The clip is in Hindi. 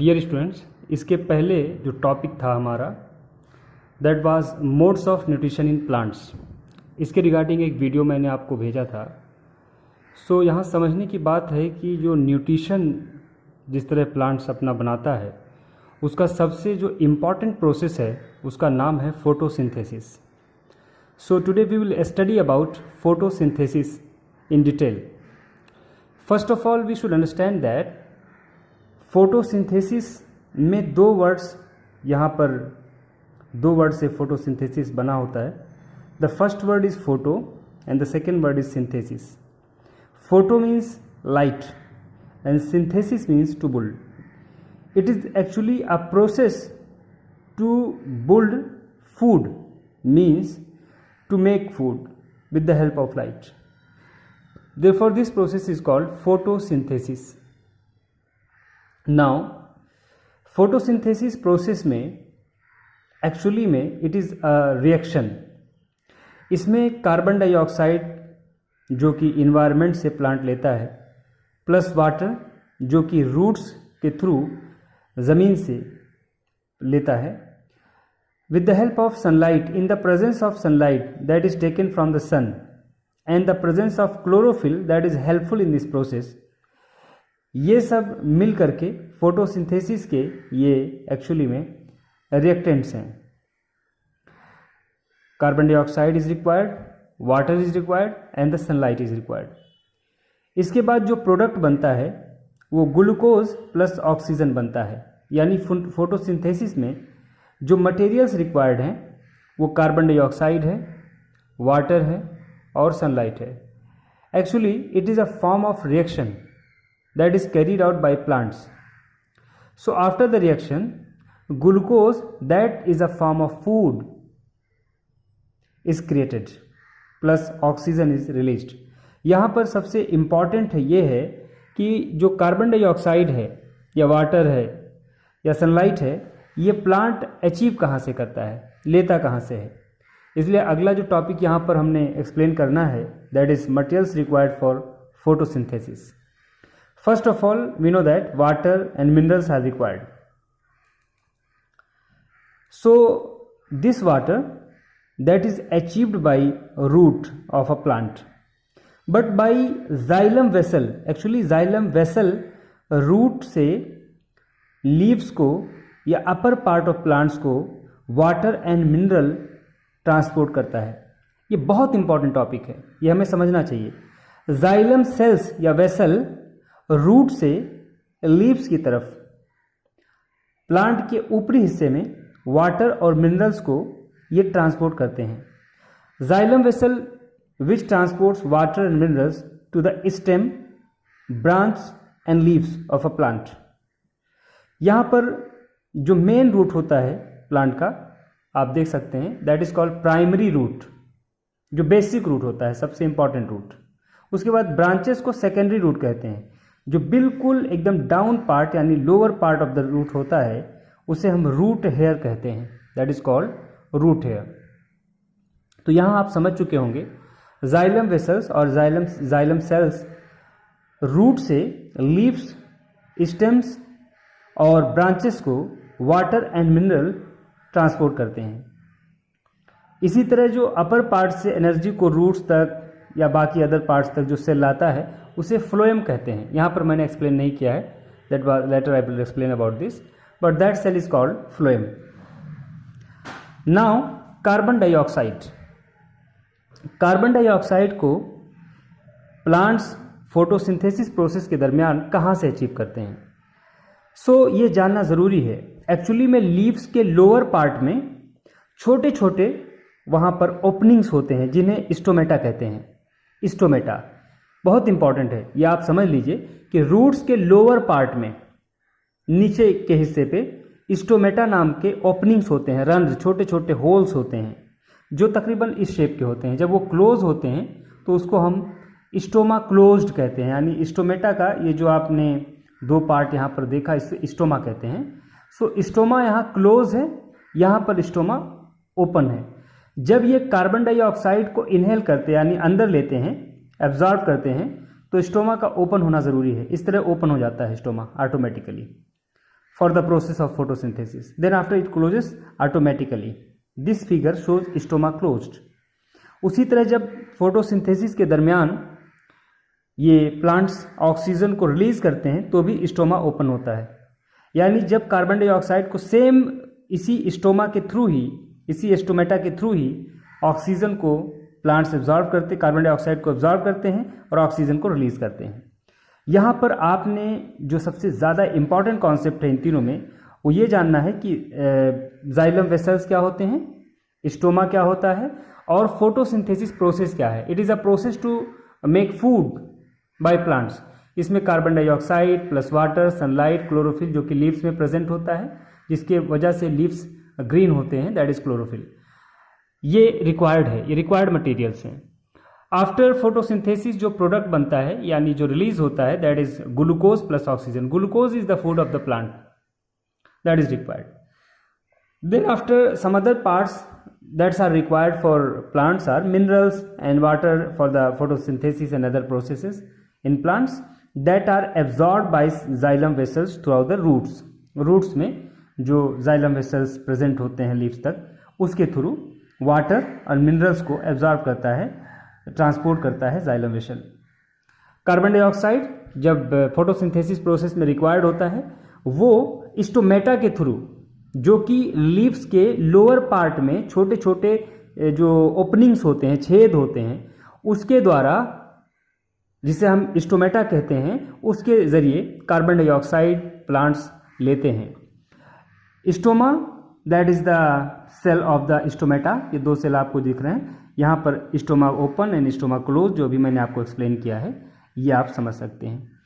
डियर स्टूडेंट्स, इसके पहले जो टॉपिक था हमारा that was modes of nutrition in plants, इसके रिगार्डिंग एक वीडियो मैंने आपको भेजा था। सो यहाँ समझने की बात है कि जो न्यूट्रिशन जिस तरह प्लांट्स अपना बनाता है उसका सबसे जो इम्पॉर्टेंट प्रोसेस है उसका नाम है photosynthesis. So today we will study about photosynthesis in detail. First of all we should understand that photosynthesis में दो वर्ड्स, यहाँ पर दो वर्ड से फोटोसिंथेसिस बना होता है। The first word is photo and the second word is synthesis. Photo means light and synthesis means to build. It is actually a process to build food, means to make food with the help of light. Therefore this process is called photosynthesis. Now photosynthesis process में एक्चुअली में इट इज़ अ रिएक्शन। इसमें कार्बन डाइऑक्साइड जो कि इन्वायरमेंट से प्लांट लेता है प्लस वाटर जो कि रूट्स के थ्रू ज़मीन से लेता है, with the help of sunlight, in the presence of sunlight that is taken from the sun and the presence of chlorophyll that is helpful in this process, ये सब मिल करके फोटोसिंथेसिस के ये एक्चुअली में रिएक्टेंट्स हैं। Carbon dioxide is required, water is required and the sunlight is required. इसके बाद जो प्रोडक्ट बनता है वो ग्लूकोज प्लस ऑक्सीजन बनता है। यानी फोटोसिंथेसिस में जो मटेरियल्स रिक्वायर्ड हैं वो कार्बन डाइऑक्साइड है, वाटर है और सनलाइट है। Actually it is a form of reaction that is carried out by plants. So after the reaction glucose that is a form of food is created plus oxygen is released। यहाँ पर सबसे इम्पॉर्टेंट है ये है कि जो कार्बन डाइऑक्साइड है या वाटर है या सनलाइट है ये प्लांट अचीव कहाँ से करता है, लेता कहाँ से है। इसलिए अगला जो टॉपिक यहाँ पर हमने एक्सप्लेन करना है that is materials required for photosynthesis. First of all we know that water and minerals are required. So this water that is achieved by root of a plant, but by xylem vessel, actually xylem vessel root से leaves को या upper part of plants को water and mineral transport करता है। ये बहुत important topic है, ये हमें समझना चाहिए। xylem cells या vessel root से leaves की तरफ प्लांट के ऊपरी हिस्से में वाटर और मिनरल्स को ये ट्रांसपोर्ट करते हैं। Xylem vessel which transports water and minerals to the stem, branch and leaves of a plant. यहाँ पर जो मेन रूट होता है प्लांट का आप देख सकते हैं that is called primary root, जो बेसिक रूट होता है, सबसे इंपॉर्टेंट रूट। उसके बाद ब्रांचेस को सेकेंडरी रूट कहते हैं। जो बिल्कुल एकदम डाउन पार्ट यानी lower part of the root होता है उसे हम रूट हेयर कहते हैं, that is called root hair. तो यहाँ आप समझ चुके होंगे जाइलम वेसल्स और जाइलम सेल्स रूट से लीव्स, स्टेम्स और ब्रांचेस को वाटर एंड मिनरल ट्रांसपोर्ट करते हैं। इसी तरह जो अपर पार्ट से एनर्जी को रूट्स तक या बाकी अदर पार्ट्स तक जो सेल लाता है उसे फ्लोएम कहते हैं। यहाँ पर मैंने एक्सप्लेन नहीं किया है, that later I will explain about this, but that cell is called phloem. Now carbon dioxide, carbon dioxide को प्लांट्स फोटोसिंथेसिस प्रोसेस के दरमियान कहाँ से अचीव करते हैं। ये जानना ज़रूरी है। एक्चुअली में लीव्स के लोअर पार्ट में छोटे छोटे वहाँ पर ओपनिंग्स होते हैं जिन्हें स्टोमेटा कहते हैं। स्टोमेटा बहुत इंपॉर्टेंट है, ये आप समझ लीजिए कि रूट्स के लोअर पार्ट में नीचे के हिस्से पे स्टोमेटा नाम के ओपनिंग्स होते हैं, रंध्र, छोटे छोटे होल्स होते हैं जो तकरीबन इस शेप के होते हैं। जब वो क्लोज होते हैं तो उसको हम स्टोमा क्लोज्ड कहते हैं। यानी स्टोमेटा का ये जो आपने दो पार्ट यहाँ पर देखा इसे स्टोमा कहते हैं। स्टोमा यहाँ क्लोज है, यहाँ पर स्टोमा ओपन है। जब ये कार्बन डाइऑक्साइड को इनहेल करते हैं यानी अंदर लेते हैं, एब्जॉर्ब करते हैं, तो स्टोमा का ओपन होना ज़रूरी है। इस तरह ओपन हो जाता है stoma automatically. for the process of photosynthesis. Then after it closes automatically. This figure shows stoma closed. उसी तरह जब फोटोसिंथेसिस के दरमियान ये प्लांट्स ऑक्सीजन को रिलीज करते हैं तो भी स्टोमा ओपन होता है, यानी जब कार्बन डाइऑक्साइड को सेम इसी स्टोमा के थ्रू ही, इसी स्टोमेटा के थ्रू ही ऑक्सीजन को प्लांट्स एब्जॉर्व करते, कार्बन डाइऑक्साइड को एब्जॉर्व करते हैं और ऑक्सीजन को रिलीज करते हैं। यहाँ पर आपने जो सबसे ज़्यादा इंपॉर्टेंट कॉन्सेप्ट है इन तीनों में वो ये जानना है कि जाइलम वेसल्स क्या होते हैं, स्टोमा क्या होता है और फोटोसिंथेसिस प्रोसेस क्या है। It is a process to make food by plants. इसमें carbon dioxide plus water, sunlight, chlorophyll जो कि लीव्स में प्रेजेंट होता है, जिसके वजह से लीव्स ग्रीन होते हैं, दैट इज क्लोरोफिल। ये रिक्वायर्ड है, ये रिक्वायर्ड मटेरियल्स हैं। आफ्टर फोटोसिंथेसिस जो प्रोडक्ट बनता है यानी जो रिलीज होता है that is glucose plus oxygen. Glucose is the food of the plant, that is required. Then after some other parts that's are required for plants are minerals and water for the photosynthesis and other processes in plants that are absorb by xylem vessels through out the roots. Roots में जो जाइलम वेसल्स प्रेजेंट होते हैं लीव्स तक, उसके थ्रू वाटर और मिनरल्स को एब्जॉर्ब करता है, ट्रांसपोर्ट करता है जाइलम वेसल। कार्बन डाइऑक्साइड जब फोटोसिंथेसिस प्रोसेस में रिक्वायर्ड होता है वो स्टोमेटा के थ्रू, जो कि लीव्स के लोअर पार्ट में छोटे छोटे जो ओपनिंग्स होते हैं, छेद होते हैं, उसके द्वारा, जिसे हम स्टोमेटा कहते हैं, उसके जरिए कार्बन डाइऑक्साइड प्लांट्स लेते हैं। Stoma that is the cell of the stomata. ये दो सेल आपको दिख रहे हैं यहाँ पर, stoma open and stoma close, जो भी मैंने आपको एक्सप्लेन किया है ये आप समझ सकते हैं।